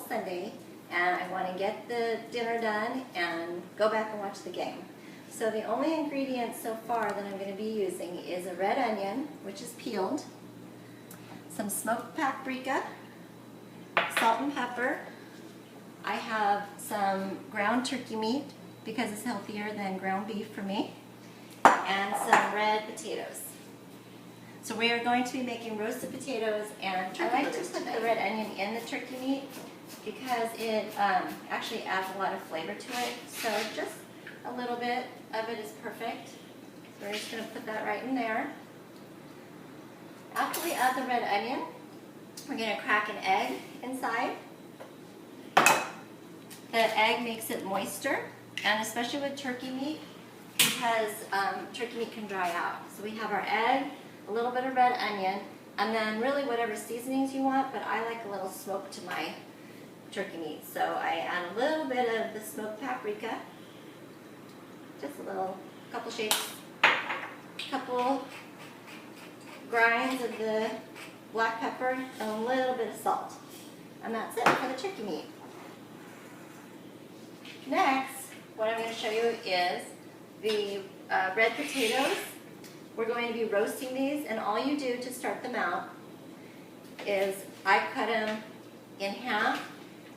Sunday and I want to get the dinner done and go back and watch the game. So the only ingredients so far that I'm going to be using is a red onion, which is peeled, some smoked paprika, salt and pepper. I have some ground turkey meat because it's healthier than ground beef for me, and some red potatoes. So we are going to be making roasted potatoes, and I like to put the red onion in the turkey meat because it actually adds a lot of flavor to it. So just a little bit of it is perfect. So we're just going to put that right in there. After we add the red onion, we're going to crack an egg inside. The egg makes it moister, and especially with turkey meat, because turkey meat can dry out. So we have our egg, a little bit of red onion, and then really whatever seasonings you want, but I like a little smoke to my turkey meat. So I add a little bit of the smoked paprika, just a little, couple shakes, couple grinds of the black pepper, and a little bit of salt. And that's it for the turkey meat. Next, what I'm going to show you is the red potatoes. We're going to be roasting these, and all you do to start them out is I cut them in half,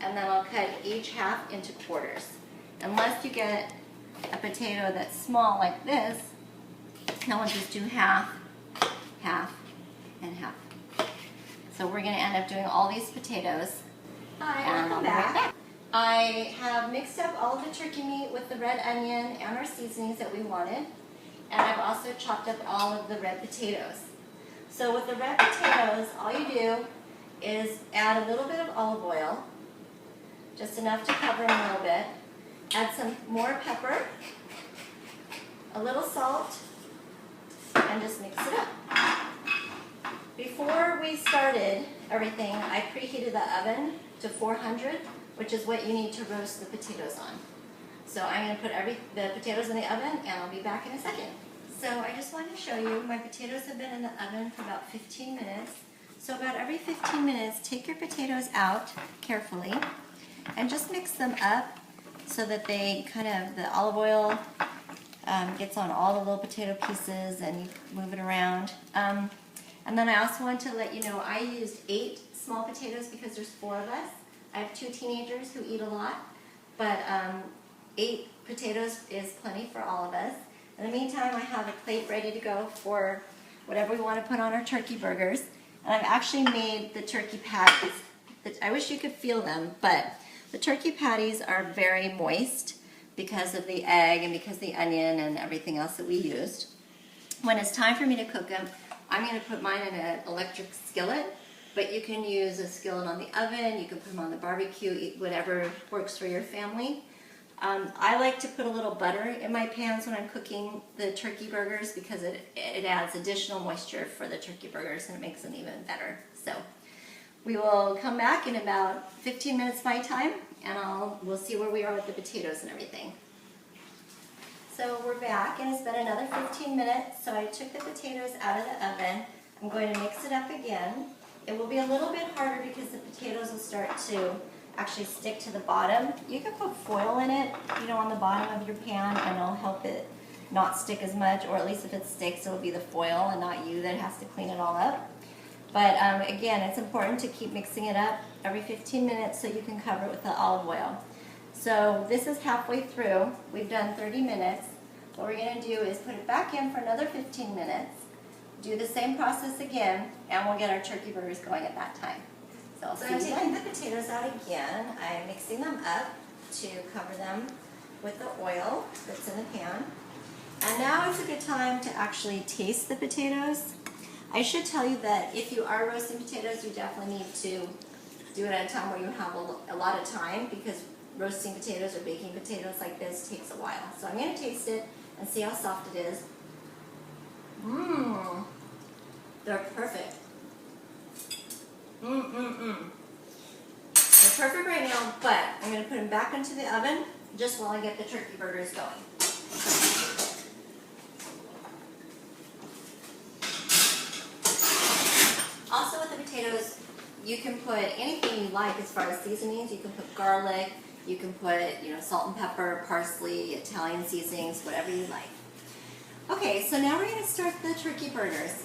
and then I'll cut each half into quarters. Unless you get a potato that's small like this, then we'll just do half, half, and half. So we're going to end up doing all these potatoes. Hi, welcome back. I have mixed up all of the turkey meat with the red onion and our seasonings that we wanted. And I've also chopped up all of the red potatoes. So with the red potatoes, all you do is add a little bit of olive oil, just enough to cover them a little bit. Add some more pepper, a little salt, and just mix it up. Before we started everything, I preheated the oven to 400, which is what you need to roast the potatoes on. So I'm going to put the potatoes in the oven, and I'll be back in a second. So I just wanted to show you, my potatoes have been in the oven for about 15 minutes. So about every 15 minutes, take your potatoes out carefully and just mix them up so that they the olive oil gets on all the little potato pieces, and you move it around. And then I also want to let you know I used 8 small potatoes because there's 4 of us. I have 2 teenagers who eat a lot, but 8 potatoes is plenty for all of us. In the meantime, I have a plate ready to go for whatever we want to put on our turkey burgers. And I've actually made the turkey patties. I wish you could feel them, but the turkey patties are very moist because of the egg and because of the onion and everything else that we used. When it's time for me to cook them, I'm going to put mine in an electric skillet. But you can use a skillet on the oven, you can put them on the barbecue, whatever works for your family. I like to put a little butter in my pans when I'm cooking the turkey burgers because it adds additional moisture for the turkey burgers and it makes them even better. So we will come back in about 15 minutes my time, and we'll see where we are with the potatoes and everything. So we're back, and it's been another 15 minutes. So I took the potatoes out of the oven. I'm going to mix it up again. It will be a little bit harder because the potatoes will start to actually stick to the bottom. You can put foil in it, on the bottom of your pan, and it'll help it not stick as much, or at least if it sticks, it'll be the foil and not you that has to clean it all up. But again, it's important to keep mixing it up every 15 minutes so you can cover it with the olive oil. So this is halfway through. We've done 30 minutes. What we're going to do is put it back in for another 15 minutes. Do the same process again, and we'll get our turkey burgers going at that time. So I'm taking the potatoes out again. I'm mixing them up to cover them with the oil that's in the pan. And now is a good time to actually taste the potatoes. I should tell you that if you are roasting potatoes, you definitely need to do it at a time where you have a lot of time, because roasting potatoes or baking potatoes like this takes a while. So I'm going to taste it and see how soft it is. Mmm, they're perfect. They're perfect right now, but I'm going to put them back into the oven just while I get the turkey burgers going. Also with the potatoes, you can put anything you like as far as seasonings. You can put garlic, you can put, salt and pepper, parsley, Italian seasonings, whatever you like. Okay, so now we're going to start the turkey burgers.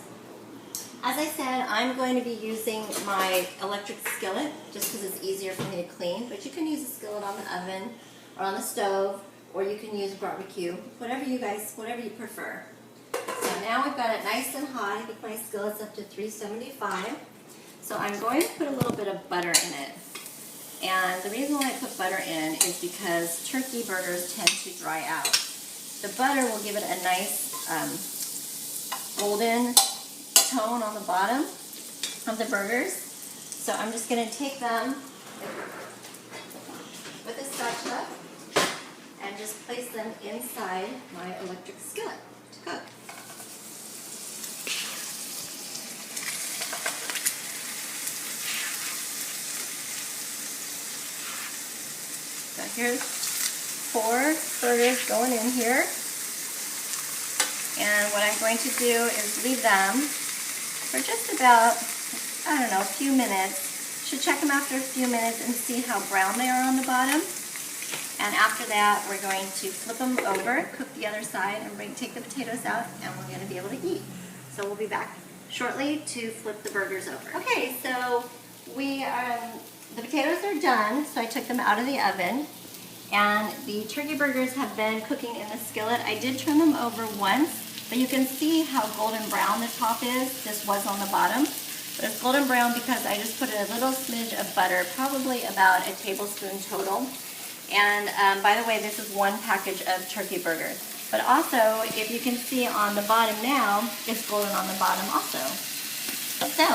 As I said, I'm going to be using my electric skillet just because it's easier for me to clean, but you can use a skillet on the oven or on the stove, or you can use barbecue, whatever you prefer. So now we've got it nice and hot. I think my skillet's up to 375. So I'm going to put a little bit of butter in it. And the reason why I put butter in is because turkey burgers tend to dry out. The butter will give it a nice golden tone on the bottom of the burgers. So I'm just going to take them with a spatula and just place them inside my electric skillet to cook. So here's 4 burgers going in here. And what I'm going to do is leave them for just about, a few minutes. Should check them after a few minutes and see how brown they are on the bottom. And after that, we're going to flip them over, cook the other side, and take the potatoes out, and we're going to be able to eat. So we'll be back shortly to flip the burgers over. Okay, so the potatoes are done, so I took them out of the oven. And the turkey burgers have been cooking in the skillet. I did turn them over once, but you can see how golden brown the top is. This was on the bottom. But it's golden brown because I just put a little smidge of butter, probably about a tablespoon total. And by the way, this is 1 package of turkey burgers. But also, if you can see on the bottom now, it's golden on the bottom also. So,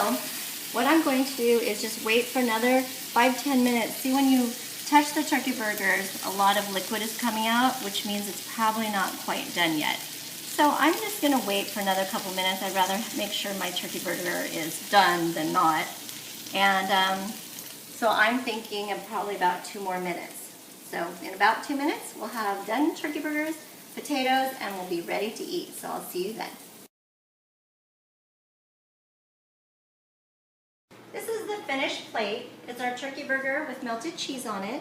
what I'm going to do is just wait for another 5-10 minutes. See, when you touch the turkey burgers, a lot of liquid is coming out, which means it's probably not quite done yet. So I'm just going to wait for another couple minutes. I'd rather make sure my turkey burger is done than not. And so I'm thinking of probably about 2 more minutes. So in about 2 minutes, we'll have done turkey burgers, potatoes, and we'll be ready to eat. So I'll see you then. This is the finished plate. It's our turkey burger with melted cheese on it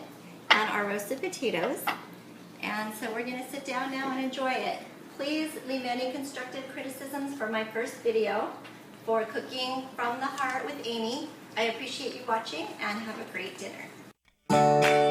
and our roasted potatoes. And so we're going to sit down now and enjoy it. Please leave any constructive criticisms for my first video for Cooking from the Heart with Amy. I appreciate you watching and have a great dinner.